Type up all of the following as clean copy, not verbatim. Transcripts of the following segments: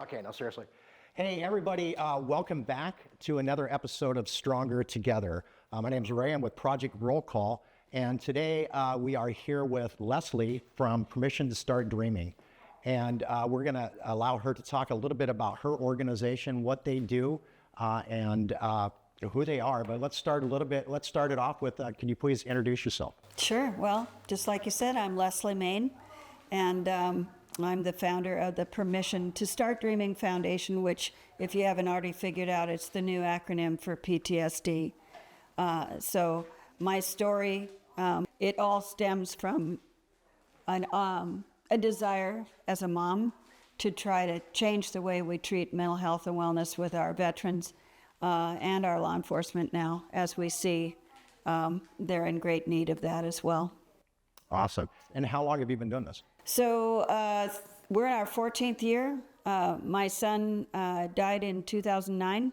Okay, no, seriously. Hey, everybody, welcome back to another episode of Stronger Together. My name is Ray. I'm with Project Roll Call, and today we are here with Leslie from Permission to Start Dreaming. And we're going to allow her to talk a little bit about her organization, what they do, and who they are. But let's start it off with, can you please introduce yourself? Sure. Well, just like you said, I'm Leslie Mayne, and I'm the founder of the Permission to Start Dreaming Foundation, which, if you haven't already figured out, it's the new acronym for PTSD. So my story, it all stems from a desire as a mom to try to change the way we treat mental health and wellness with our veterans and our law enforcement now, as we see they're in great need of that as well. Awesome. And how long have you been doing this? So we're in our 14th year. My son died in 2009.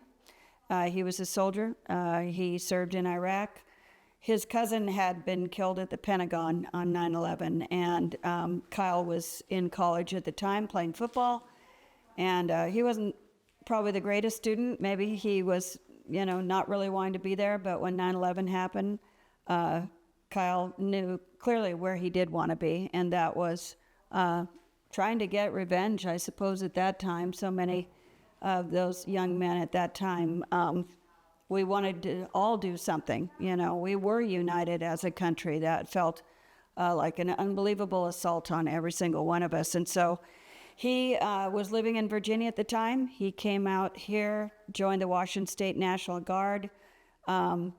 He was a soldier. He served in Iraq. His cousin had been killed at the Pentagon on 9/11, and Kyle was in college at the time playing football, and he wasn't probably the greatest student. Maybe he was, not really wanting to be there, but when 9/11 happened, Kyle knew clearly where he did want to be, and that was trying to get revenge, I suppose, at that time. So many of those young men at that time, we wanted to all do something. We were united as a country. That felt like an unbelievable assault on every single one of us. And so he was living in Virginia at the time. He came out here, joined the Washington State National Guard. There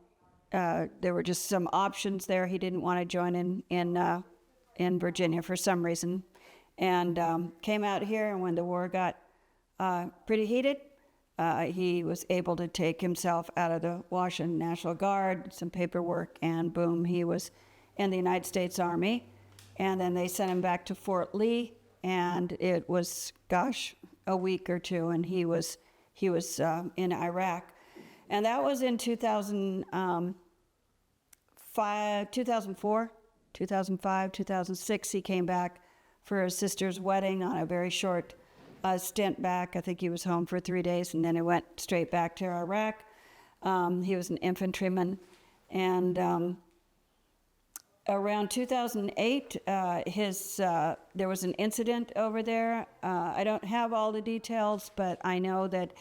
were just some options there. He didn't want to join in Virginia for some reason, and came out here. And when the war got pretty heated, he was able to take himself out of the Washington National Guard, some paperwork, and boom, he was in the United States Army. And then they sent him back to Fort Lee, and it was, a week or two, and he was in Iraq. And that was in 2005, 2006. He came back for his sister's wedding on a very short stint back. I think he was home for 3 days, and then he went straight back to Iraq. He was an infantryman, and around 2008, there was an incident over there. I don't have all the details, but I know that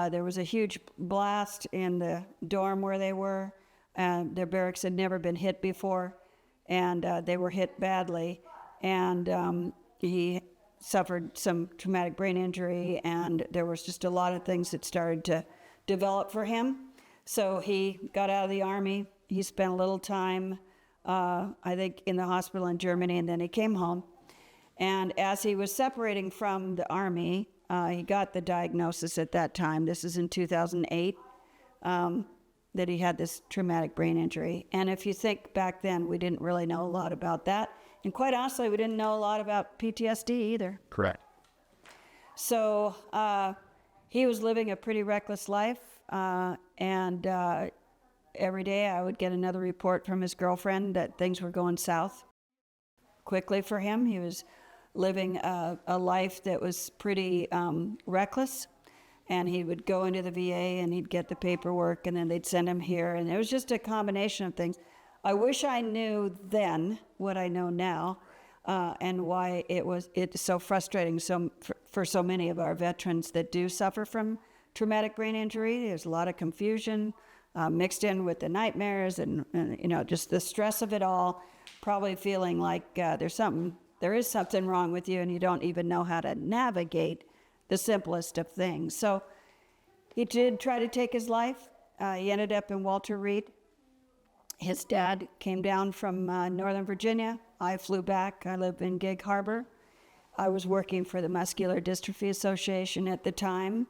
there was a huge blast in the dorm where they were. Their barracks had never been hit before, and they were hit badly. And he suffered some traumatic brain injury, and there was just a lot of things that started to develop for him. So he got out of the Army. He spent a little time, I think, in the hospital in Germany, and then he came home. And as he was separating from the Army, he got the diagnosis at that time, this is in 2008, that he had this traumatic brain injury. And if you think back then, we didn't really know a lot about that. And quite honestly, we didn't know a lot about PTSD either. Correct. So he was living a pretty reckless life. And every day I would get another report from his girlfriend that things were going south quickly for him. He was living a life that was pretty reckless. And he would go into the VA and he'd get the paperwork, and then they'd send him here. And it was just a combination of things. I wish I knew then what I know now, and why it's so frustrating for so many of our veterans that do suffer from traumatic brain injury. There's a lot of confusion mixed in with the nightmares and just the stress of it all, probably feeling like there is something wrong with you, and you don't even know how to navigate the simplest of things. So he did try to take his life. He ended up in Walter Reed. His dad came down from Northern Virginia. I flew back. I live in Gig Harbor. I was working for the Muscular Dystrophy Association at the time.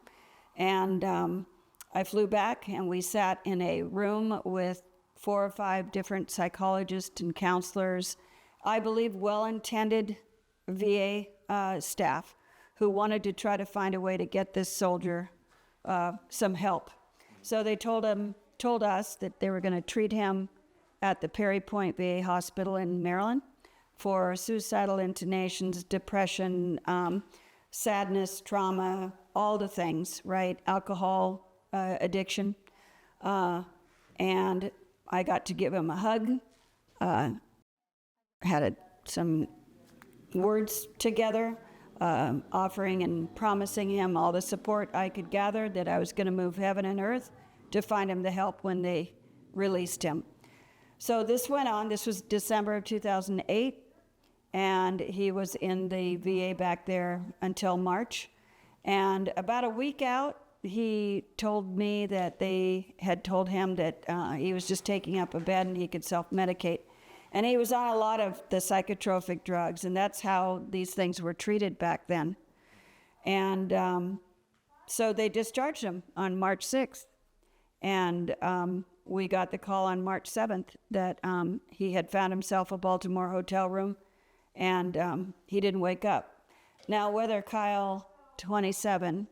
And I flew back, and we sat in a room with 4 or 5 different psychologists and counselors, I believe well-intended VA staff who wanted to try to find a way to get this soldier some help. So they told us that they were going to treat him at the Perry Point VA Hospital in Maryland for suicidal intonations, depression, sadness, trauma, all the things, right? Alcohol addiction. And I got to give him a hug, some words together, offering and promising him all the support I could gather, that I was going to move heaven and earth to find him the help when they released him. So this went on. This was December of 2008, and he was in the VA back there until March. And about a week out, he told me that they had told him that he was just taking up a bed and he could self-medicate. And he was on a lot of the psychotropic drugs, and that's how these things were treated back then. And so they discharged him on March 6th. And we got the call on March 7th that he had found himself a Baltimore hotel room, and he didn't wake up. Now, whether Kyle, 27,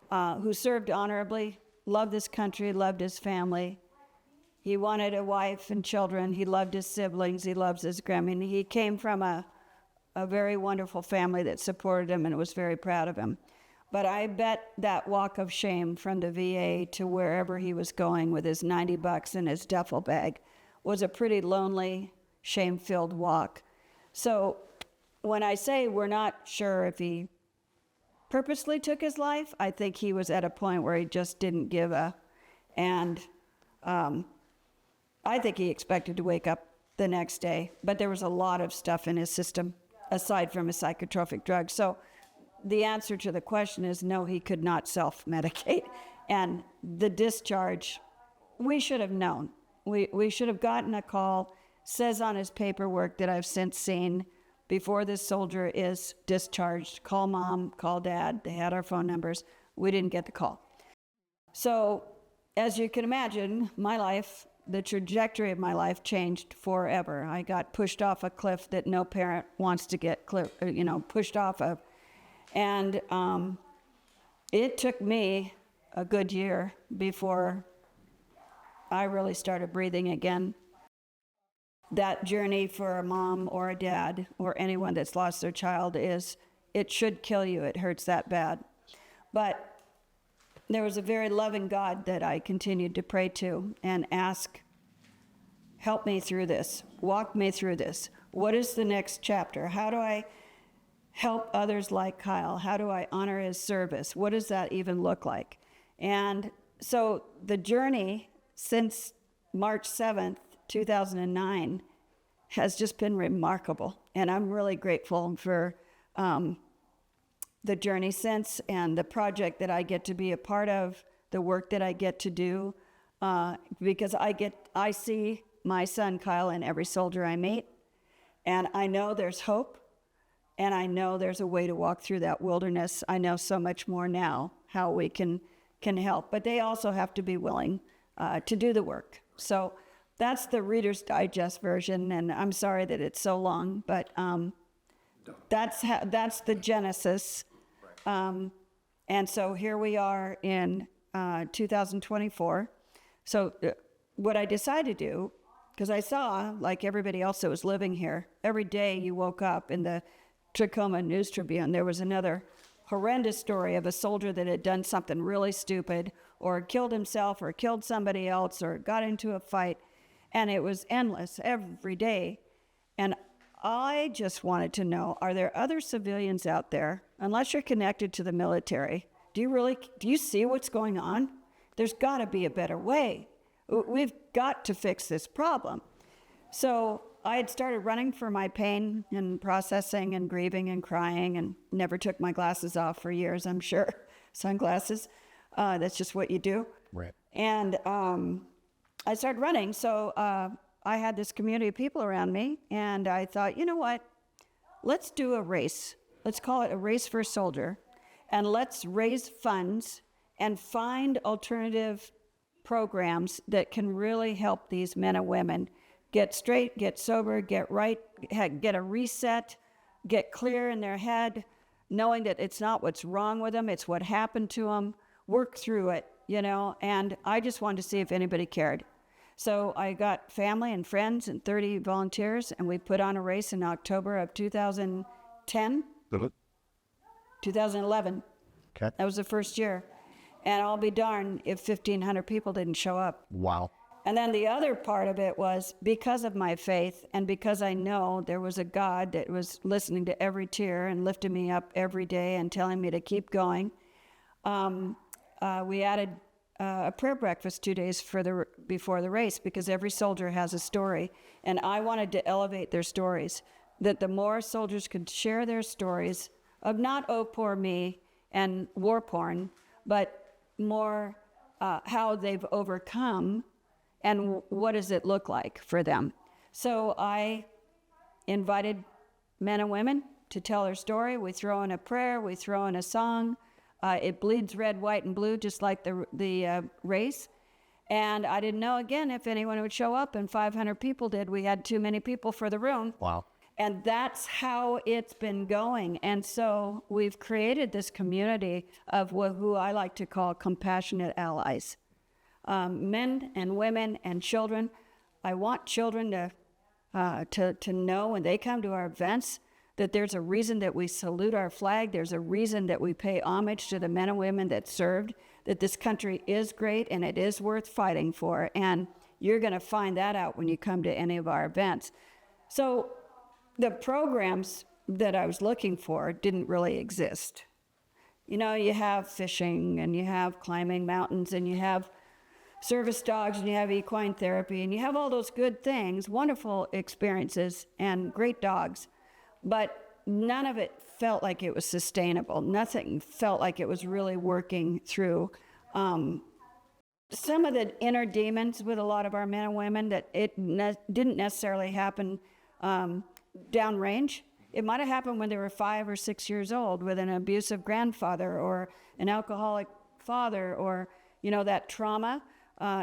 who served honorably, loved this country, loved his family, he wanted a wife and children, he loved his siblings, he loves his grandma. He came from a very wonderful family that supported him and was very proud of him. But I bet that walk of shame from the VA to wherever he was going with his $90 in his duffel bag was a pretty lonely, shame-filled walk. So when I say we're not sure if he purposely took his life, I think he was at a point where he just didn't give a, and I think he expected to wake up the next day, but there was a lot of stuff in his system aside from his psychotropic drugs. So the answer to the question is no, he could not self-medicate. And the discharge, we should have known. We should have gotten a call, says on his paperwork that I've since seen, before this soldier is discharged, call mom, call dad. They had our phone numbers. We didn't get the call. So as you can imagine, my life, the trajectory of my life changed forever. I got pushed off a cliff that no parent wants to get pushed off of. And it took me a good year before I really started breathing again. That journey for a mom or a dad or anyone that's lost their child it should kill you. It hurts that bad. But there was a very loving God that I continued to pray to and ask, help me through this, walk me through this. What is the next chapter? How do I help others like Kyle? How do I honor his service? What does that even look like? And so the journey since March 7th, 2009 has just been remarkable. And I'm really grateful for the journey since and the project that I get to be a part of, the work that I get to do, because I see my son Kyle in every soldier I meet, and I know there's hope. And I know there's a way to walk through that wilderness. I know so much more now how we can help. But they also have to be willing to do the work. So that's the Reader's Digest version. And I'm sorry that it's so long, but that's the genesis. And so here we are in 2024. So what I decided to do, because I saw, like everybody else that was living here, every day you woke up in the Tacoma News Tribune, there was another horrendous story of a soldier that had done something really stupid or killed himself or killed somebody else or got into a fight. And it was endless every day. And I just wanted to know, are there other civilians out there, unless you're connected to the military, do you see what's going on? There's got to be a better way. We've got to fix this problem. So I had started running for my pain and processing and grieving and crying and never took my glasses off for years, I'm sure. Sunglasses, that's just what you do. Right. And I started running. So I had this community of people around me, and I thought, you know what? Let's do a race. Let's call it a race for a soldier, and let's raise funds and find alternative programs that can really help these men and women get straight, get sober, get right, get a reset, get clear in their head, knowing that it's not what's wrong with them, it's what happened to them, work through it, and I just wanted to see if anybody cared. So I got family and friends and 30 volunteers, and we put on a race in October of 2010. 2011. Okay. That was the first year. And I'll be darned if 1,500 people didn't show up. Wow. And then the other part of it was because of my faith and because I know there was a God that was listening to every tear and lifting me up every day and telling me to keep going. We added a prayer breakfast 2 days before the race because every soldier has a story. And I wanted to elevate their stories, that the more soldiers could share their stories of not, oh, poor me and war porn, but more how they've overcome and what does it look like for them. So I invited men and women to tell their story. We throw in a prayer, we throw in a song. It bleeds red, white, and blue, just like the race. And I didn't know, again, if anyone would show up, and 500 people did. We had too many people for the room. Wow. And that's how it's been going. And so we've created this community of who I like to call compassionate allies. Men and women and children. I want children to know when they come to our events that there's a reason that we salute our flag. There's a reason that we pay homage to the men and women that served, that this country is great and it is worth fighting for. And you're going to find that out when you come to any of our events. So the programs that I was looking for didn't really exist. You know, you have fishing and you have climbing mountains and you have service dogs and you have equine therapy and you have all those good things, wonderful experiences and great dogs, but none of it felt like it was sustainable. Nothing felt like it was really working through some of the inner demons with a lot of our men and women, that it didn't necessarily happen downrange. It might have happened when they were 5 or 6 years old with an abusive grandfather or an alcoholic father or, you know, that trauma.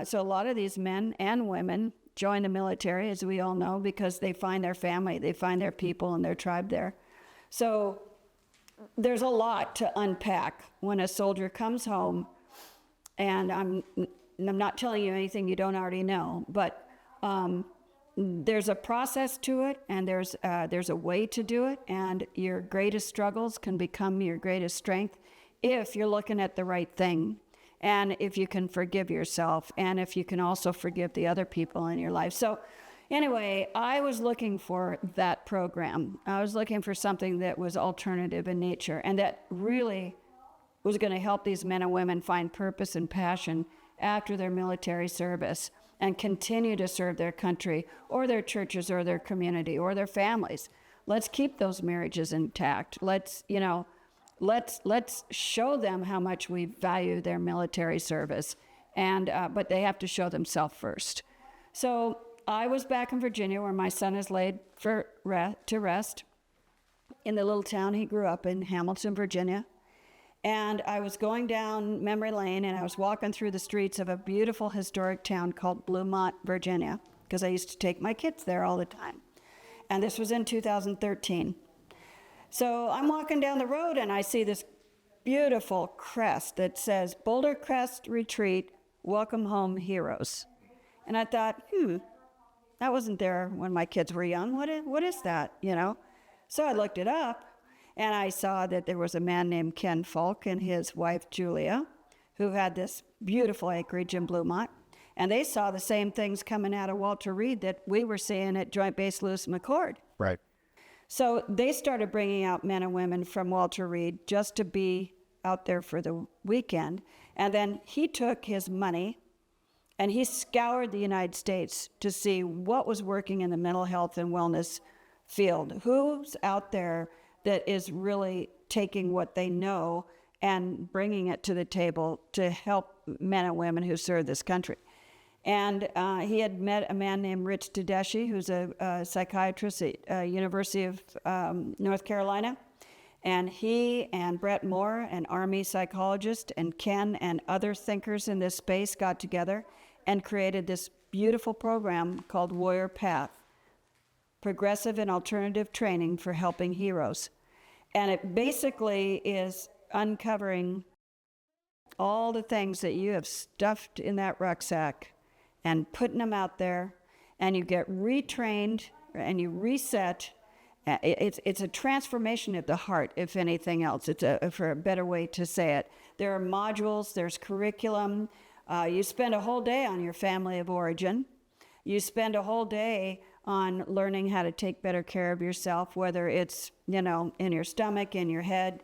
So a lot of these men and women join the military, as we all know, because they find their family, they find their people and their tribe there. So there's a lot to unpack when a soldier comes home, and I'm not telling you anything you don't already know, but there's a process to it, and there's a way to do it, and your greatest struggles can become your greatest strength if you're looking at the right thing. And if you can forgive yourself, and if you can also forgive the other people in your life. So anyway, I was looking for that program. I was looking for something that was alternative in nature and that really was going to help these men and women find purpose and passion after their military service and continue to serve their country or their churches or their community or their families. Let's keep those marriages intact. Let's show them how much we value their military service, and but they have to show themselves first. So I was back in Virginia, where my son is laid to rest, in the little town he grew up in, Hamilton, Virginia. And I was going down memory lane, and I was walking through the streets of a beautiful historic town called Bluemont, Virginia, because I used to take my kids there all the time. And this was in 2013. So I'm walking down the road and I see this beautiful crest that says, Boulder Crest Retreat, Welcome Home Heroes. And I thought, that wasn't there when my kids were young. What is that, you know? So I looked it up and I saw that there was a man named Ken Falk and his wife, Julia, who had this beautiful acreage in Bluemont. And they saw the same things coming out of Walter Reed that we were seeing at Joint Base Lewis McChord. Right. So they started bringing out men and women from Walter Reed just to be out there for the weekend. And then he took his money and he scoured the United States to see what was working in the mental health and wellness field. Who's out there that is really taking what they know and bringing it to the table to help men and women who serve this country. And he had met a man named Rich Tedeschi, who's a psychiatrist at University of North Carolina. And he and Brett Moore, an Army psychologist, and Ken and other thinkers in this space got together and created this beautiful program called Warrior Path, Progressive and Alternative Training for Helping Heroes. And it basically is uncovering all the things that you have stuffed in that rucksack and putting them out there, and you get retrained and you reset, It's a transformation of the heart, if anything else. It's for a better way to say it. There are modules, there's curriculum. You spend a whole day on your family of origin. You spend a whole day on learning how to take better care of yourself, whether it's, in your stomach, in your head,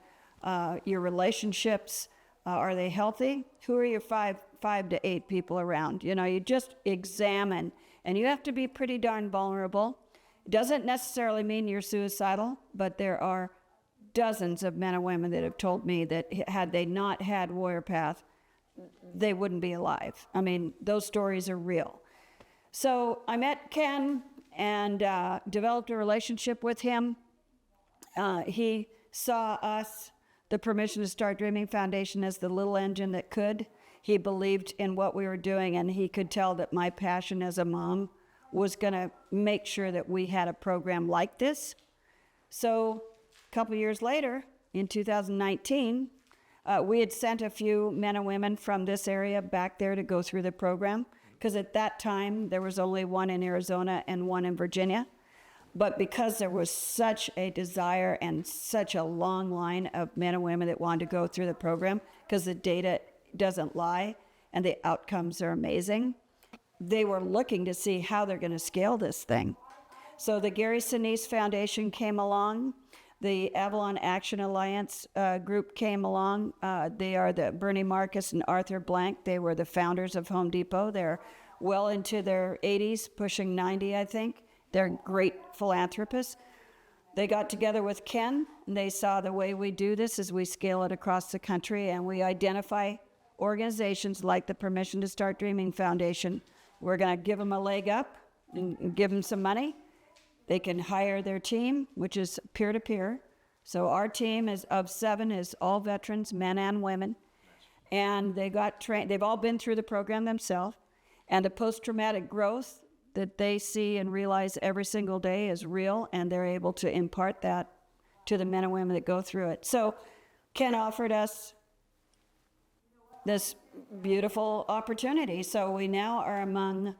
your relationships. Are they healthy? Who are your five to eight people around? You just examine, and you have to be pretty darn vulnerable. It doesn't necessarily mean you're suicidal, but there are dozens of men and women that have told me that had they not had Warrior Path, they wouldn't be alive. I mean, those stories are real. So I met Ken and developed a relationship with him. He saw us, the Permission to Start Dreaming Foundation, as the little engine that could. He believed in what we were doing, and he could tell that my passion as a mom was going to make sure that we had a program like this. So a couple years later, in 2019, we had sent a few men and women from this area back there to go through the program, because at that time there was only one in Arizona and one in Virginia. But because there was such a desire and such a long line of men and women that wanted to go through the program, because the data doesn't lie and the outcomes are amazing, they were looking to see how they're going to scale this thing. So the Gary Sinise Foundation came along. The Avalon Action Alliance group came along. They are the Bernie Marcus and Arthur Blank. They were the founders of Home Depot. They're well into their 80s, pushing 90, I think. They're great philanthropists. They got together with Ken, and they saw the way we do this is we scale it across the country, and we identify organizations like the Permission to Start Dreaming Foundation. We're going to give them a leg up and give them some money. They can hire their team, which is peer-to-peer. So our team of 7 is all veterans, men and women. And they got trained. They've all been through the program themselves. And the post-traumatic growth that they see and realize every single day is real, and they're able to impart that to the men and women that go through it. So Ken offered us this beautiful opportunity. So we now are among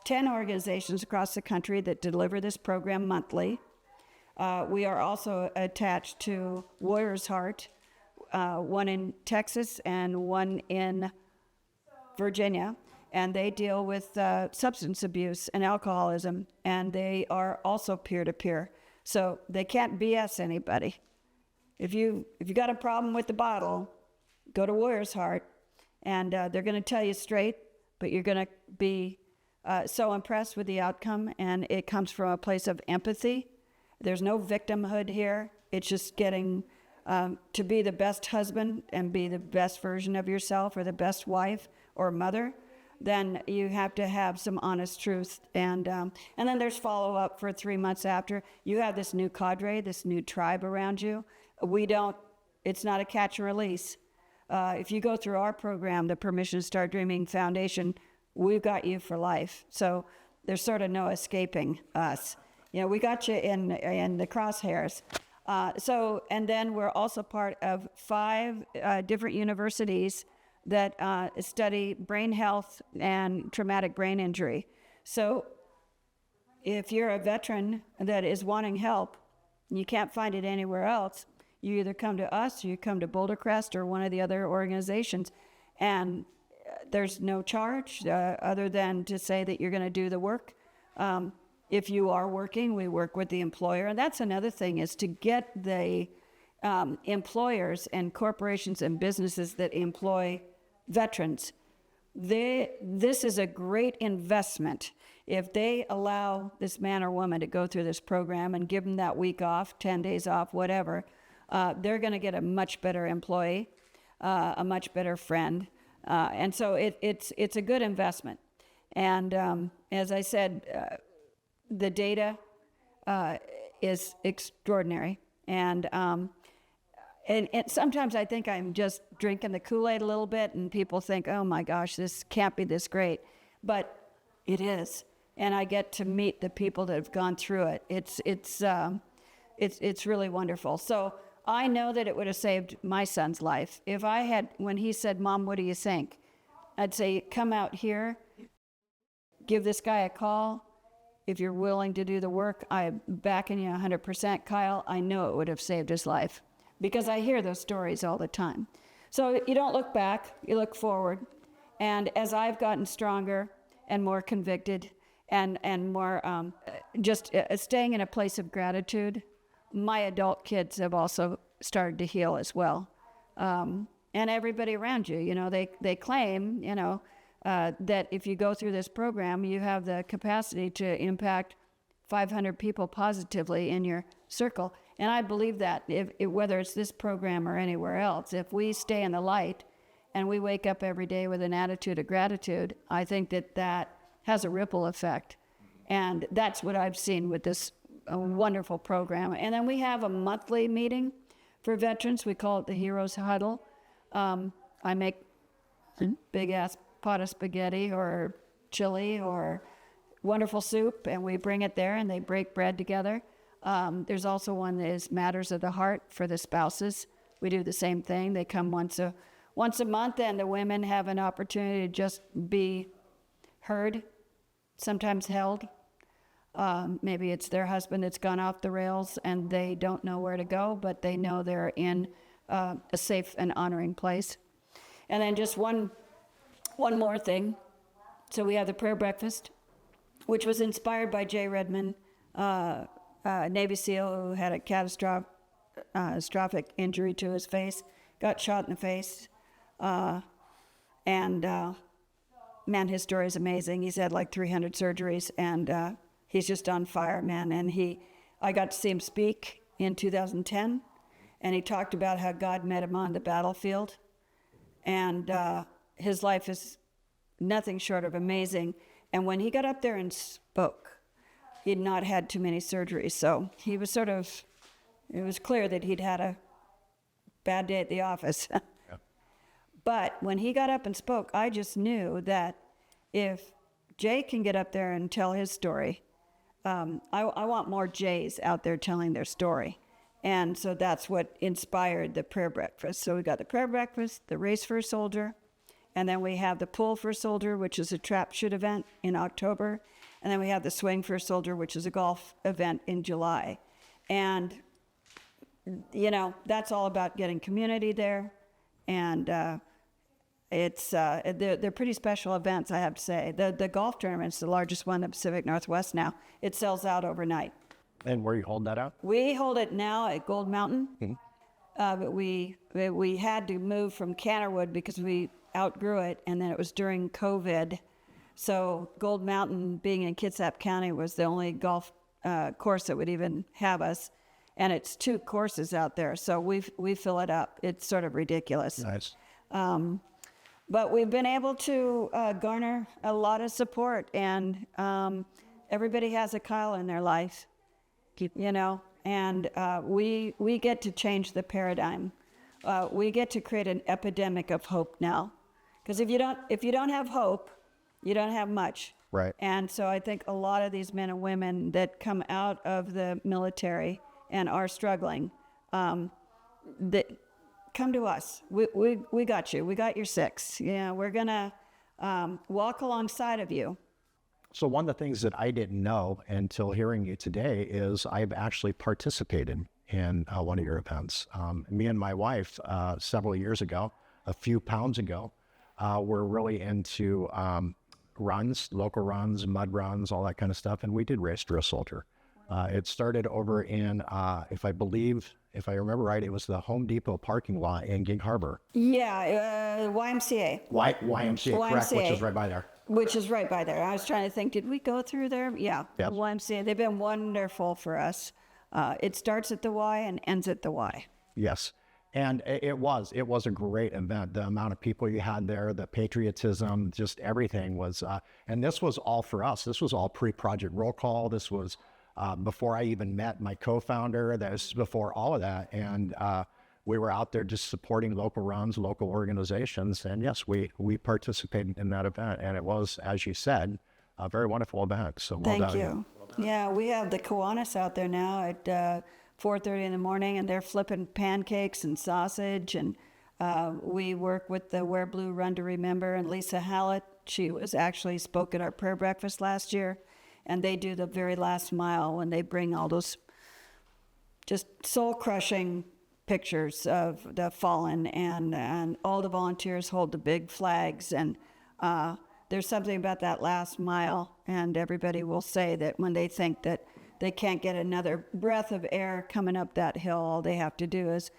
10 organizations across the country that deliver this program monthly. We are also attached to Warrior's Heart, one in Texas and one in Virginia, and they deal with substance abuse and alcoholism, and they are also peer-to-peer. So they can't BS anybody. If you got a problem with the bottle, go to Warrior's Heart, and they're going to tell you straight, but you're going to be so impressed with the outcome, and it comes from a place of empathy. There's no victimhood here. It's just getting to be the best husband and be the best version of yourself, or the best wife or mother. Then you have to have some honest truth, and then there's follow-up for 3 months after. You have this new cadre, this new tribe around you. It's not a catch and release. If you go through our program, the Permission to Start Dreaming Foundation, we've got you for life. So there's sort of no escaping us. We got you in the crosshairs. And then we're also part of 5 different universities that study brain health and traumatic brain injury. So if you're a veteran that is wanting help, and you can't find it anywhere else, you either come to us or you come to Boulder Crest or one of the other organizations. And there's no charge other than to say that you're going to do the work. If you are working, we work with the employer. And that's another thing, is to get the employers and corporations and businesses that employ veterans. This is a great investment. If they allow this man or woman to go through this program and give them that week off, 10 days off, whatever, they're going to get a much better employee, a much better friend. And so it's a good investment. And as I said, the data is extraordinary. And sometimes I think I'm just drinking the Kool-Aid a little bit, and people think, oh my gosh, this can't be this great. But it is. And I get to meet the people that have gone through it. It's really wonderful. So I know that it would have saved my son's life. If I had, when he said, Mom, what do you think? I'd say, come out here, give this guy a call, if you're willing to do the work, I'm backing you 100%, Kyle. I know it would have saved his life because I hear those stories all the time. So you don't look back, you look forward. And as I've gotten stronger and more convicted and more staying in a place of gratitude, my adult kids have also started to heal as well. And everybody around you, you know, they claim, you know, that if you go through this program, you have the capacity to impact 500 people positively in your circle. And I believe that whether it's this program or anywhere else, if we stay in the light and we wake up every day with an attitude of gratitude, I think that has a ripple effect. And that's what I've seen with this wonderful program. And then we have a monthly meeting for veterans. We call it the Heroes Huddle. I make a big-ass pot of spaghetti or chili or wonderful soup, and we bring it there, and they break bread together. There's also one that is Matters of the Heart for the spouses. We do the same thing. They come once a month, and the women have an opportunity to just be heard, sometimes held. Maybe it's their husband that's gone off the rails, and they don't know where to go, but they know they're in a safe and honoring place. And then just one more thing. So we have the prayer breakfast, which was inspired by Jay Redmond, a Navy SEAL who had a catastrophic injury to his face, got shot in the face. Man, his story is amazing. He's had like 300 surgeries, and he's just on fire, man. And I got to see him speak in 2010, and he talked about how God met him on the battlefield. And his life is nothing short of amazing. And when he got up there and spoke, he'd not had too many surgeries. So he was it was clear that he'd had a bad day at the office. Yeah. But when he got up and spoke, I just knew that if Jay can get up there and tell his story, I want more Jays out there telling their story. And so that's what inspired the prayer breakfast. So we got the prayer breakfast, the race for a soldier, and then we have the pull for a soldier, which is a trap shoot event in October. And then we have the swing for a soldier, which is a golf event in July. And, you know, that's all about getting community there. And they're pretty special events, I have to say. The golf tournament's the largest one in the Pacific Northwest now. It sells out overnight. And where you hold that out? We hold it now at Gold Mountain. Mm-hmm. But we had to move from Canterwood because we outgrew it, and then it was during COVID. So Gold Mountain, being in Kitsap County, was the only golf course that would even have us. And it's 2 courses out there, so we fill it up. It's sort of ridiculous. Nice. But we've been able to garner a lot of support, and everybody has a Kyle in their life, you know, and we get to change the paradigm. We get to create an epidemic of hope now, because if you don't have hope, you don't have much. Right. And so I think a lot of these men and women that come out of the military and are struggling, that come to us. We got you. We got your 6. Yeah, we're gonna walk alongside of you. So one of the things that I didn't know until hearing you today is I've actually participated in one of your events. Me and my wife, several years ago, a few pounds ago, were really into runs, local runs, mud runs, all that kind of stuff. And we did Race for a Soldier. It started over in, if I remember right, it was the Home Depot parking lot in Gig Harbor. Yeah, YMCA. YMCA, correct, which is right by there. Which is right by there. I was trying to think, did we go through there? Yeah, yep. YMCA. They've been wonderful for us. It starts at the Y and ends at the Y. Yes. And it was a great event. The amount of people you had there, the patriotism, just everything was, and this was all for us. This was all pre-Project Roll Call. This was before I even met my co-founder. That was before all of that. And we were out there just supporting local runs, local organizations. And yes, we participated in that event. And it was, as you said, a very wonderful event. So well done. Thank you. Yeah, we have the Kiwanis out there now at 4:30 in the morning, and they're flipping pancakes and sausage. And we work with the Wear Blue Run to Remember, and Lisa Hallett. She was actually spoke at our prayer breakfast last year. and they do the very last mile when they bring all those just soul-crushing pictures of the fallen, and all the volunteers hold the big flags, and there's something about that last mile, and everybody will say that when they think that they can't get another breath of air coming up that hill, all they have to do is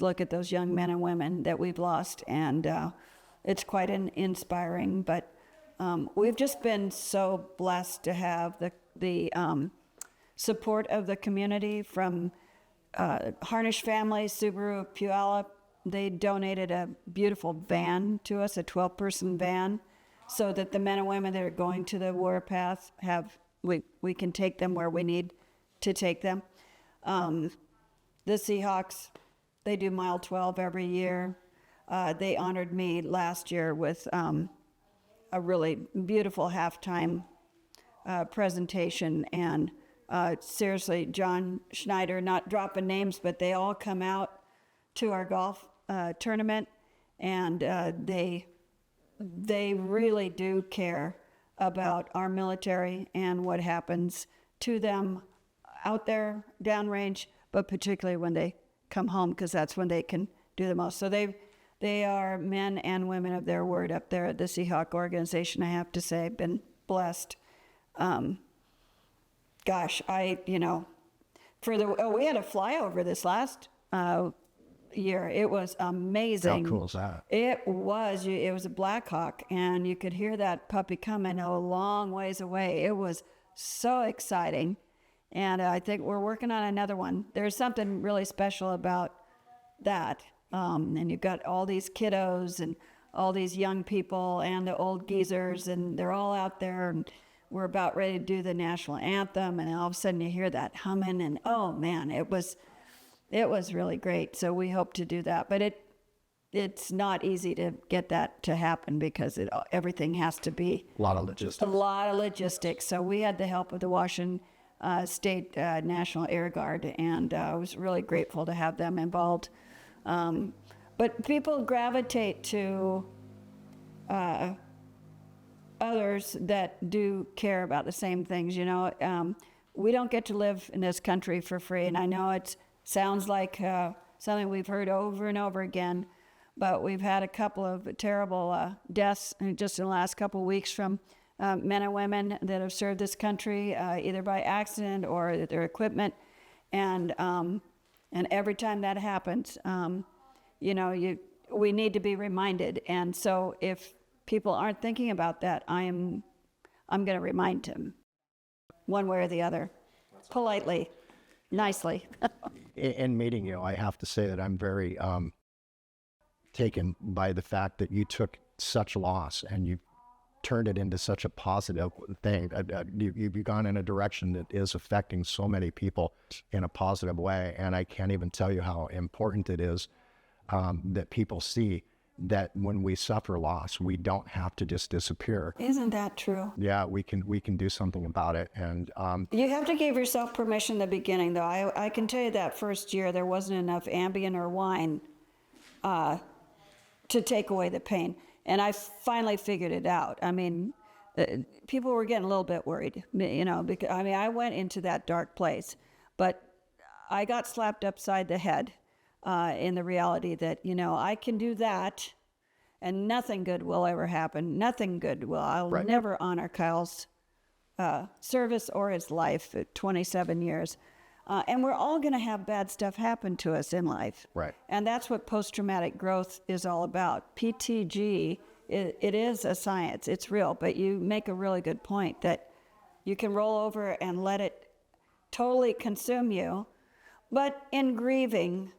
look at those young men and women that we've lost, and it's quite inspiring. But we've just been so blessed to have the support of the community from Harnish family, Subaru Puyallup. They donated a beautiful van to us, a 12-person van, so that the men and women that are going to the warpath we can take them where we need to take them. The Seahawks, they do Mile 12 every year. They honored me last year with a really beautiful halftime presentation, and seriously, John Schneider, not dropping names, but they all come out to our golf tournament, and they really do care about our military and what happens to them out there downrange, but particularly when they come home, because that's when they can do the most. So they are men and women of their word up there at the Seahawk organization, I have to say. Been blessed. Gosh, we had a flyover this last year. It was amazing. How cool is that? It was a Black Hawk, and you could hear that puppy coming a long ways away. It was so exciting, and I think we're working on another one. There's something really special about that, and you've got all these kiddos and all these young people and the old geezers, and they're all out there, and we're about ready to do the national anthem, and all of a sudden you hear that humming, and oh man, it was really great. So we hope to do that, but it's not easy to get that to happen because everything has to be A lot of logistics. a lot of logistics. So we had the help of the Washington State National Air Guard, and I was really grateful to have them involved. But people gravitate to others that do care about the same things. We don't get to live in this country for free, and I know it sounds like something we've heard over and over again, but we've had a couple of terrible deaths just in the last couple of weeks from men and women that have served this country either by accident or their equipment, and every time that happens, we need to be reminded. And so if people aren't thinking about that, I'm going to remind them one way or the other, politely, nicely. In meeting you, I have to say that I'm very taken by the fact that you took such loss and you turned it into such a positive thing. You've gone in a direction that is affecting so many people in a positive way, and I can't even tell you how important it is that people see that when we suffer loss, we don't have to just disappear. Isn't that true? Yeah, we can do something about it. And you have to give yourself permission in the beginning, though. I can tell you that first year there wasn't enough Ambien or wine to take away the pain. And I finally figured it out. I mean, people were getting a little bit worried, because I went into that dark place, but I got slapped upside the head in the reality that, I can do that and nothing good will ever happen. Nothing good will. I'll Right. never honor Kyle's service or his life at 27 years. And we're all going to have bad stuff happen to us in life. Right. And that's what post-traumatic growth is all about. PTG, it is a science. It's real. But you make a really good point that you can roll over and let it totally consume you. But in grieving,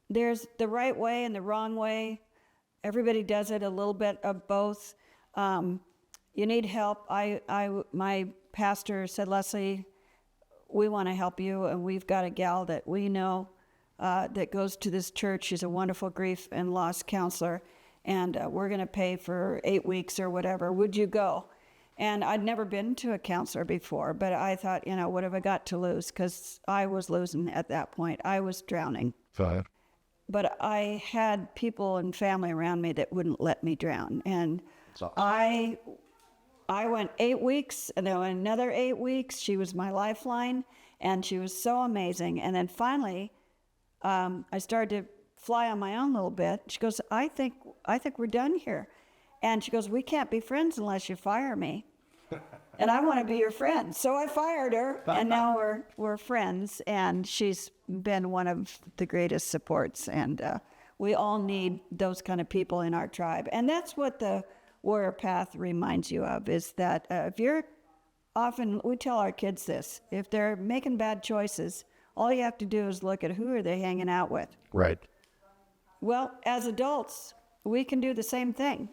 there's the right way and the wrong way. Everybody does it, a little bit of both. You need help. My pastor said, Leslie, we want to help you, and we've got a gal that we know that goes to this church. She's a wonderful grief and loss counselor, and we're going to pay for 8 weeks or whatever. Would you go? And I'd never been to a counselor before, but I thought, what have I got to lose? Because I was losing at that point. I was drowning. Fine. But I had people and family around me that wouldn't let me drown. And So- I I went 8 weeks, and then another 8 weeks. She was my lifeline, and she was so amazing. And then finally, I started to fly on my own a little bit. She goes, I think we're done here. And she goes, we can't be friends unless you fire me. And I want to be your friend. So I fired her, and now we're friends. And she's been one of the greatest supports. And we all need those kind of people in our tribe. And that's what the Warrior Path reminds you of, is that if you're often, we tell our kids this, if they're making bad choices, all you have to do is look at who are they hanging out with. Right. Well, as adults, we can do the same thing.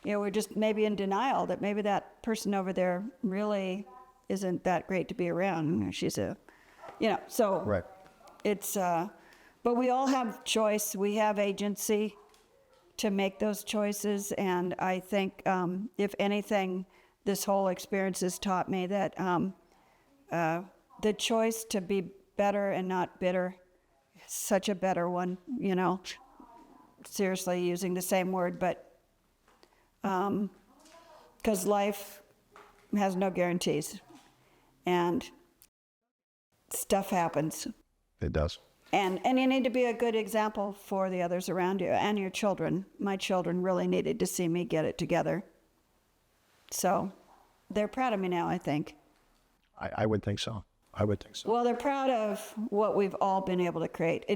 We're just maybe in denial that maybe that person over there really isn't that great to be around. She's so Right. it's, but we all have choice. We have agency to make those choices. And I think, if anything, this whole experience has taught me that the choice to be better and not bitter is such a better one, seriously using the same word, but because life has no guarantees and stuff happens. It does. And you need to be a good example for the others around you and your children. My children really needed to see me get it together. So they're proud of me now, I think. I would think so. I would think so. Well, they're proud of what we've all been able to create.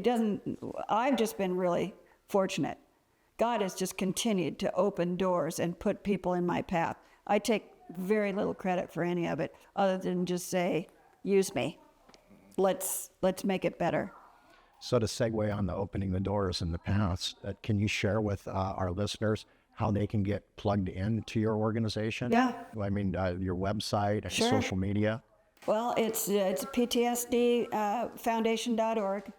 I've just been really fortunate. God has just continued to open doors and put people in my path. I take very little credit for any of it other than just say, use me. Let's make it better. So to segue on the opening the doors and the paths, can you share with our listeners how they can get plugged into your organization? Yeah. I mean, your website and Sure. social media. Well, it's PTSDfoundation.org.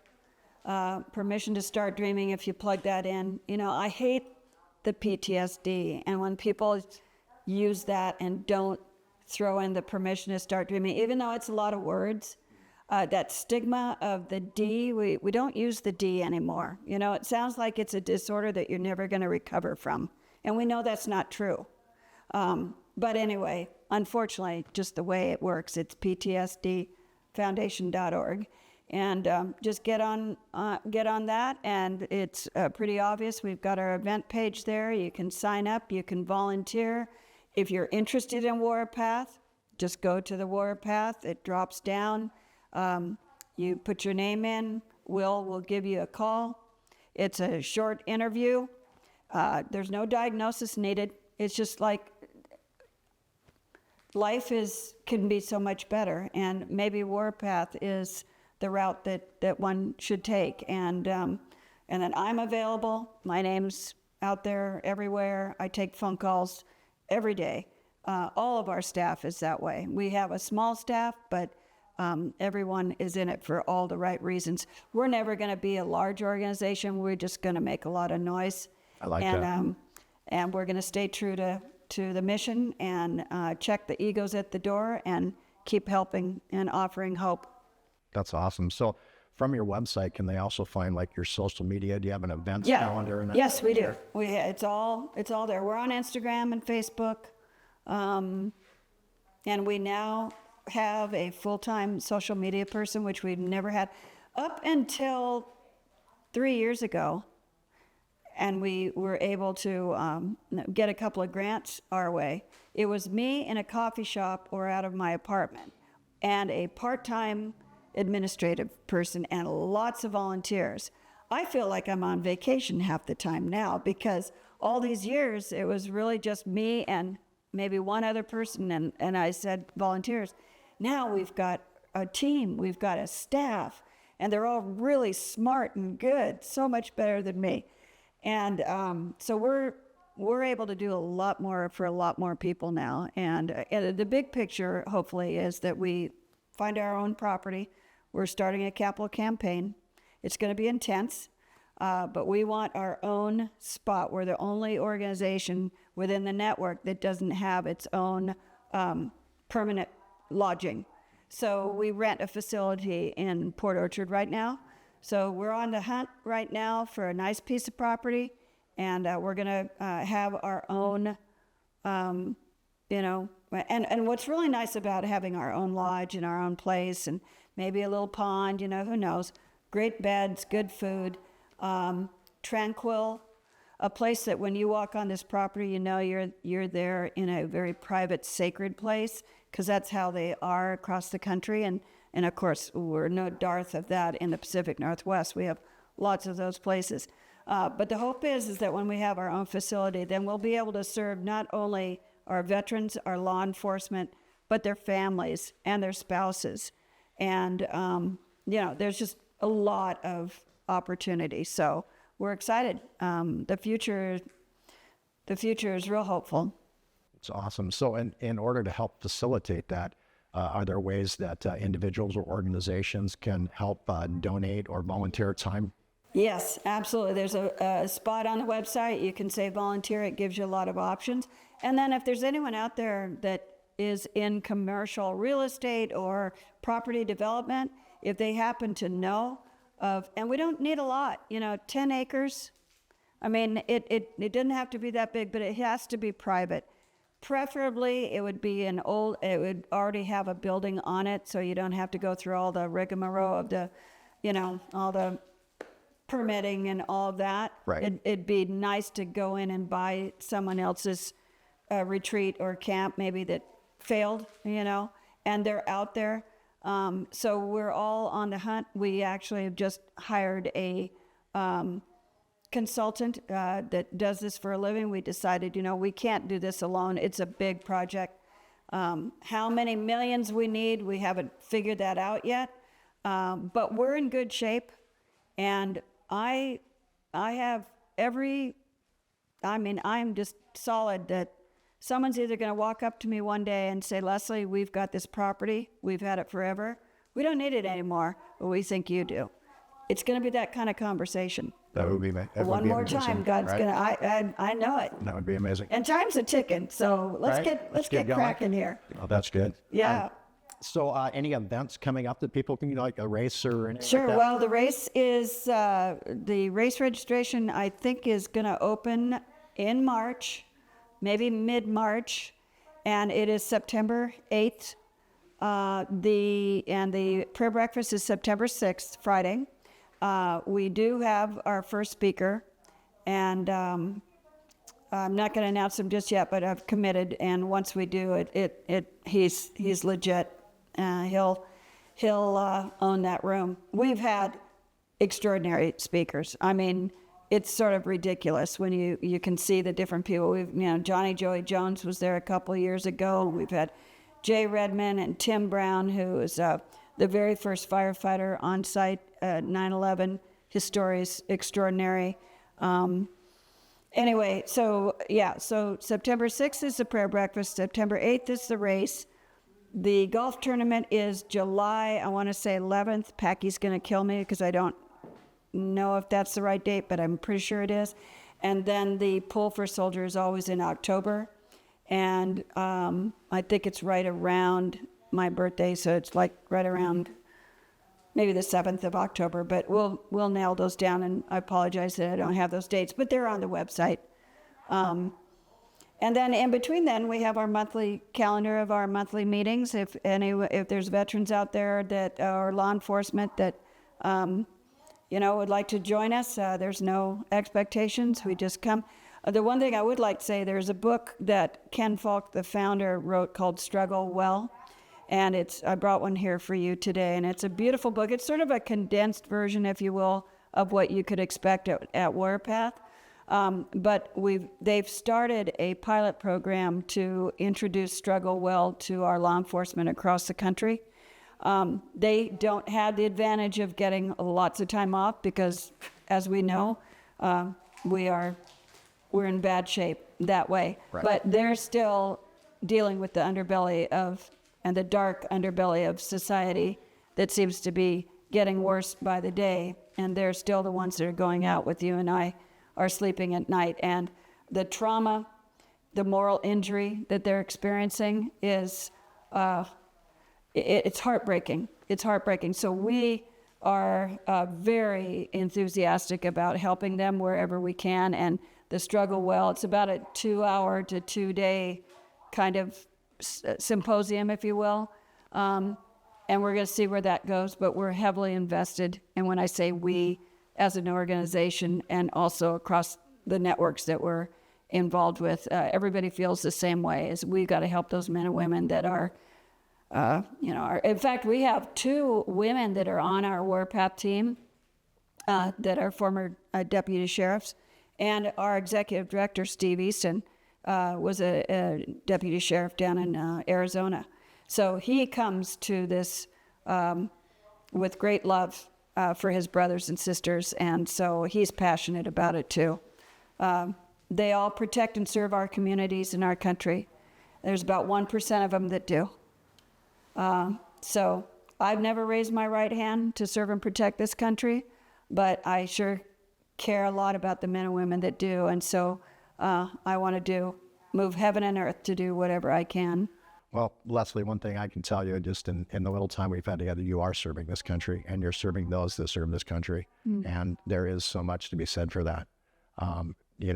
Permission to Start Dreaming, if you plug that in. I hate the PTSD, and when people use that and don't throw in the permission to start dreaming, even though it's a lot of words, that stigma of the D, we don't use the D anymore. It sounds like it's a disorder that you're never going to recover from, and we know that's not true. But anyway, unfortunately, just the way it works, it's PTSDfoundation.org. And just get on that, and it's pretty obvious. We've got our event page there. You can sign up. You can volunteer. If you're interested in Warrior Path, just go to the Warrior Path. It drops down. You put your name in. We'll give you a call. It's a short interview. There's no diagnosis needed. It's just like life can be so much better, and maybe Warrior Path is the route that one should take. And then I'm available. My name's out there everywhere. I take phone calls every day. All of our staff is that way. We have a small staff, but everyone is in it for all the right reasons. We're never going to be a large organization. We're just going to make a lot of noise. I like that. And we're going to stay true to the mission and check the egos at the door and keep helping and offering hope. That's awesome. So from your website, can they also find like your social media? Do you have an events calendar? And that? Yes, we do. It's all there. We're on Instagram and Facebook. And we now have a full-time social media person, which we've never had up until 3 years ago. And we were able to get a couple of grants our way. It was me in a coffee shop or out of my apartment, and a part-time administrative person and lots of volunteers. I feel like I'm on vacation half the time now, because all these years it was really just me and maybe one other person, and I said volunteers. Now we've got a team, we've got a staff, and they're all really smart and good, so much better than me. And so we're able to do a lot more for a lot more people now. And the big picture, hopefully, is that we find our own property. We're starting a capital campaign. It's going to be intense, but we want our own spot. We're the only organization within the network that doesn't have its own permanent lodging. So we rent a facility in Port Orchard right now. So we're on the hunt right now for a nice piece of property, and we're going to have our own you know, and what's really nice about having our own lodge and our own place and maybe a little pond, you know, who knows, great beds, good food, tranquil, a place that when you walk on this property, you know you're there in a very private, sacred place, because that's how they are across the country. And of course, we're no dearth of that in the Pacific Northwest. We have lots of those places. But the hope is that when we have our own facility, then we'll be able to serve not only our veterans, our law enforcement, but their families and their spouses. And, you know, there's just a lot of opportunity. So we're excited. The future is real hopeful. It's awesome. So in order to help facilitate that, are there ways that individuals or organizations can help donate or volunteer time? Yes, absolutely. There's a spot on the website. You can say volunteer. It gives you a lot of options. And then if there's anyone out there that is in commercial real estate or property development, if they happen to know of, and we don't need a lot, you know, 10 acres. I mean, it doesn't have to be that big, but it has to be private. Preferably, it would be it would already have a building on it, so you don't have to go through all the rigmarole of the, you know, all the permitting and all of that. Right. It'd be nice to go in and buy someone else's retreat or camp, maybe that failed, you know, and they're out there. So we're all on the hunt. We actually have just hired a consultant that does this for a living. We decided, you know, we can't do this alone. It's a big project. How many millions we need, we haven't figured that out yet. But we're in good shape. And I have I'm just solid that someone's either going to walk up to me one day and say, Leslie, we've got this property. We've had it forever. We don't need it anymore, but we think you do. It's going to be that kind of conversation. That would be One more time, God's right? gonna. I know it. That would be amazing. And time's a ticking, so let's get going. cracking here. Oh, that's good. Yeah. So any events coming up that people can, like a race or anything Sure. like that? Well, the race is the race registration. I think is going to open in March, maybe mid-March, and it is September 8th. The prayer breakfast is September 6th, Friday. We do have our first speaker, and I'm not going to announce him just yet, but I've committed. And once we do he's legit. He'll own that room. We've had extraordinary speakers. I mean, it's sort of ridiculous when you can see the different people. Johnny Joey Jones was there a couple of years ago. We've had Jay Redman and Tim Brown, who is the very first firefighter on site at 9/11. His story is extraordinary. Anyway, so September 6th is the prayer breakfast. September 8th is the race. The golf tournament is July, I want to say 11th. Packy's going to kill me because I don't know if that's the right date, but I'm pretty sure it is. And then the Pull for Soldier is always in October. And I think it's right around my birthday, so it's like right around maybe the 7th of October. But we'll nail those down, and I apologize that I don't have those dates, but they're on the website. And then in between then, we have our monthly calendar of our monthly meetings. If there's veterans out there that or law enforcement that would like to join us, there's no expectations. We just come. The one thing I would like to say, there's a book that Ken Falk, the founder, wrote called Struggle Well, and I brought one here for you today, and it's a beautiful book. It's sort of a condensed version, if you will, of what you could expect at Warpath. But they've started a pilot program to introduce Struggle Well to our law enforcement across the country. They don't have the advantage of getting lots of time off because, as we know, we're in bad shape that way. Right. But they're still dealing with the underbelly and the dark underbelly of society that seems to be getting worse by the day. And they're still the ones that are going out with you and I are sleeping at night. And the trauma, the moral injury that they're experiencing is, it's heartbreaking. It's heartbreaking. So we are very enthusiastic about helping them wherever we can. And the Struggle Well, it's about a 2-hour to 2-day kind of symposium, if you will. And we're going to see where that goes, but we're heavily invested. And when I say we, as an organization and also across the networks that we're involved with, everybody feels the same way, as we've got to help those men and women that are, in fact, we have 2 women that are on our Warpath team that are former deputy sheriffs, and our executive director, Steve Easton, was a deputy sheriff down in Arizona. So he comes to this with great love for his brothers and sisters, and so he's passionate about it too. They all protect and serve our communities in our country. There's about 1% of them that do. So I've never raised my right hand to serve and protect this country, but I sure care a lot about the men and women that do, and so I want to move heaven and earth to do whatever I can. Well, Leslie, one thing I can tell you, just in the little time we've had together, you are serving this country, and you're serving those that serve this country. And there is so much to be said for that. You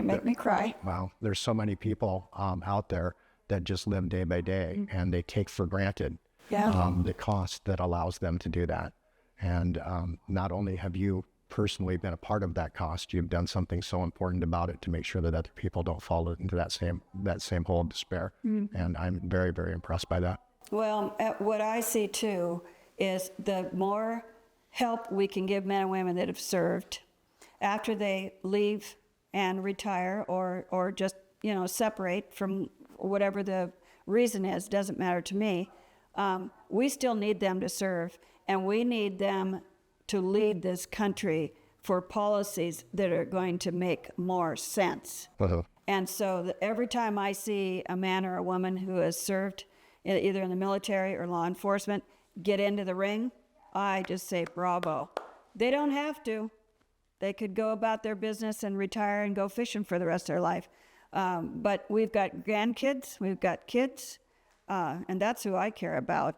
make me cry. Well, there's so many people out there that just live day by day, and they take for granted the cost that allows them to do that. And not only have you personally been a part of that cost, you've done something so important about it to make sure that other people don't fall into that same hole of despair. And I'm very, very impressed by that. Well, what I see too is the more help we can give men and women that have served after they leave and retire or just separate from whatever the reason is, doesn't matter to me. We still need them to serve, and we need them to lead this country for policies that are going to make more sense. And so every time I see a man or a woman who has served either in the military or law enforcement get into the ring, I just say bravo. They don't have to. They could go about their business and retire and go fishing for the rest of their life. But we've got grandkids, we've got kids, and that's who I care about.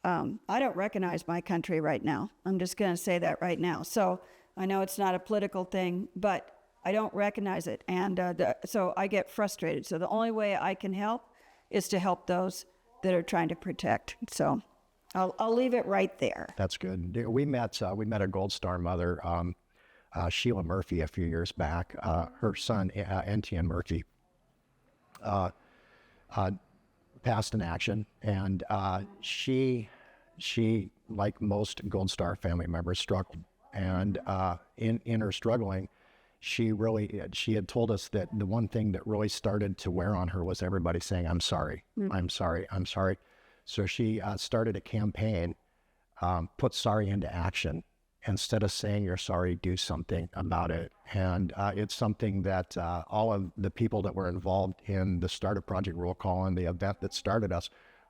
I don't recognize my country right now. I'm just going to say that right now. So I know it's not a political thing, but I don't recognize it. And so I get frustrated. So the only way I can help is to help those that are trying to protect. So I'll leave it right there. That's good. We met a Gold Star mother, Sheila Murphy, a few years back. Her son, Entian Murphy, passed in action, and she, like most Gold Star family members, struggled. And in her struggling, she had told us that the one thing that really started to wear on her was everybody saying, "I'm sorry, I'm sorry, I'm sorry." So she started a campaign, put sorry into action. Instead of saying you're sorry, do something about it. And it's something that all of the people that were involved in the start of Project Roll Call and the event that started us,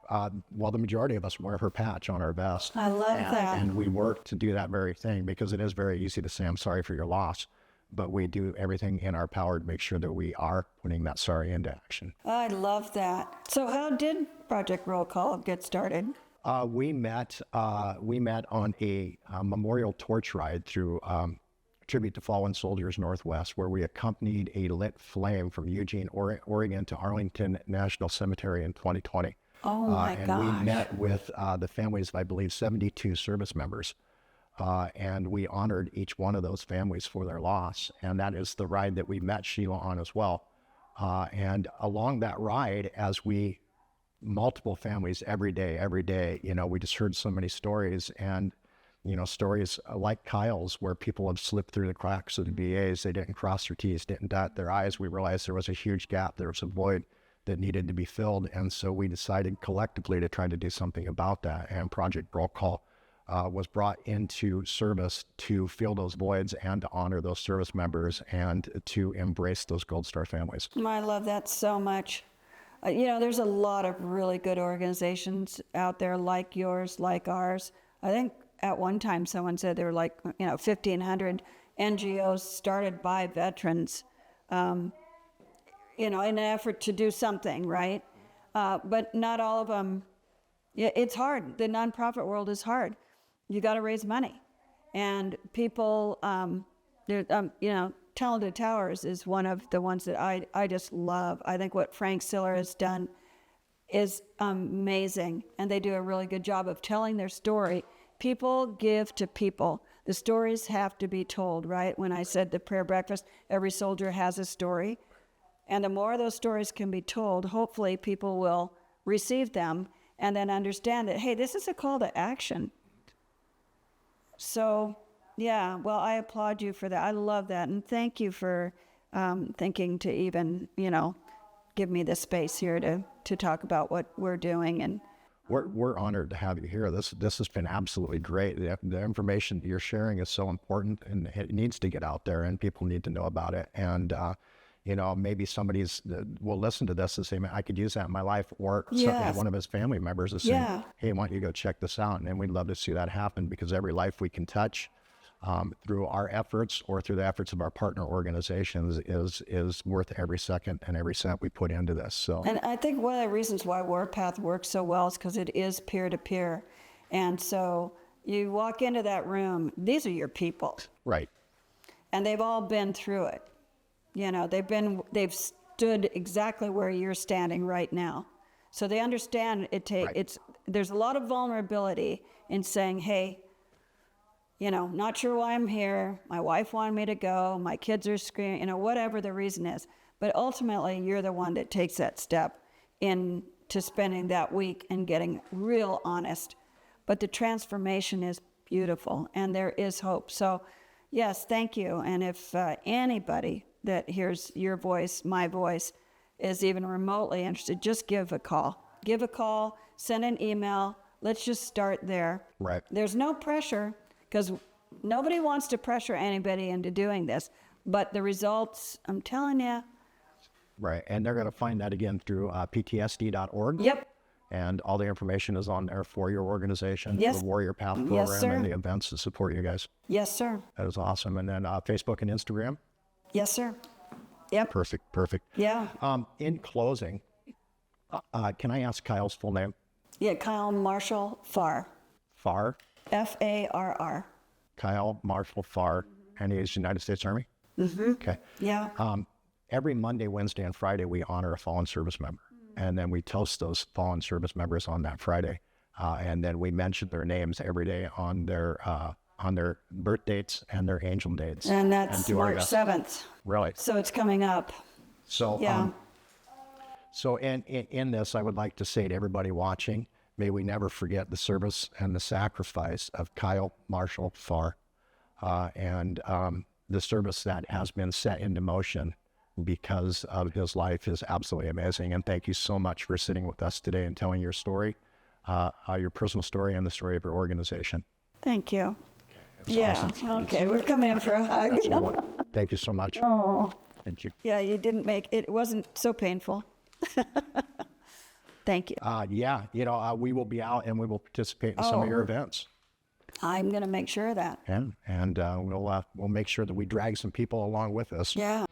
the majority of us wear her patch on our vest. I love that. And we work to do that very thing, because it is very easy to say, "I'm sorry for your loss," but we do everything in our power to make sure that we are putting that sorry into action. I love that. So how did Project Roll Call get started? We met on a memorial torch ride through Tribute to Fallen Soldiers Northwest, where we accompanied a lit flame from Eugene, Oregon to Arlington National Cemetery in 2020. Oh my and gosh. we met with the families of, I believe, 72 service members. And we honored each one of those families for their loss. And that is the ride that we met Sheila on as well. And along that ride, as we multiple families every day, we just heard so many stories, and stories like Kyle's, where people have slipped through the cracks of the BAs. They didn't cross their T's, didn't dot their I's. We realized there was a huge gap, there was a void that needed to be filled, and so we decided collectively to try to do something about that. And Project Roll Call was brought into service to fill those voids and to honor those service members and to embrace those Gold Star families. I love that so much. There's a lot of really good organizations out there like yours, like ours. I think at one time someone said there were 1,500 NGOs started by veterans, in an effort to do something, right? But not all of them. It's hard. The nonprofit world is hard. You got to raise money, and people, Talented Towers is one of the ones that I just love. I think what Frank Siller has done is amazing, and they do a really good job of telling their story. People give to people. The stories have to be told, right? When I said the prayer breakfast, every soldier has a story. And the more those stories can be told, hopefully people will receive them and then understand that, hey, this is a call to action. So, yeah, well, I applaud you for that. I love that. And thank you for thinking to even, give me the space here to talk about what we're doing. And We're honored to have you here. This has been absolutely great. The information that you're sharing is so important, and it needs to get out there, and people need to know about it. And maybe somebody's will listen to this and say, "Man, I could use that in my life," or Yes. one of his family members is saying, Yeah. "Hey, why don't you go check this out?" And we'd love to see that happen, because every life we can touch through our efforts or through the efforts of our partner organizations is worth every second and every cent we put into this. So, And I think one of the reasons why Warpath works so well is because it is peer-to-peer. And so you walk into that room, these are your people, right. and they've all been through it. They've stood exactly where you're standing right now. So they understand there's a lot of vulnerability in saying, hey, not sure why I'm here. My wife wanted me to go. My kids are screaming, whatever the reason is. But ultimately, you're the one that takes that step into spending that week and getting real honest. But the transformation is beautiful, and there is hope. So, yes, thank you. And if anybody that hears your voice, my voice, is even remotely interested, just give a call. Give a call, send an email. Let's just start there. Right. There's no pressure, because nobody wants to pressure anybody into doing this. But the results, I'm telling you. Right. And they're going to find that again through ptsd.org. Yep. And all the information is on there for your organization, Yes. the Warrior Path program, Yes, sir. and the events to support you guys. Yes, sir. That is awesome. And then Facebook and Instagram. Yes, sir. Yep. Perfect. Yeah. In closing, can I ask Kyle's full name? Yeah, Kyle Marshall Farr. Farr? Farr. Kyle Marshall Farr, and he is United States Army? Mm-hmm. Okay. Yeah. Every Monday, Wednesday, and Friday, we honor a fallen service member. And then we toast those fallen service members on that Friday. And then we mention their names every day on their birth dates and their angel dates. And that's do our March best. 7th. Really? So it's coming up. So, Yeah. So in this, I would like to say to everybody watching, may we never forget the service and the sacrifice of Kyle Marshall Farr, and the service that has been set into motion because of his life is absolutely amazing. And thank you so much for sitting with us today and telling your story, your personal story, and the story of your organization. Thank you. Yeah. Okay, we're coming in for a hug. Thank you so much. Oh. Thank you. Yeah, you didn't make it. It wasn't so painful. Thank you. We will be out and we will participate in some of your events. I'm going to make sure of that. And we'll make sure that we drag some people along with us. Yeah.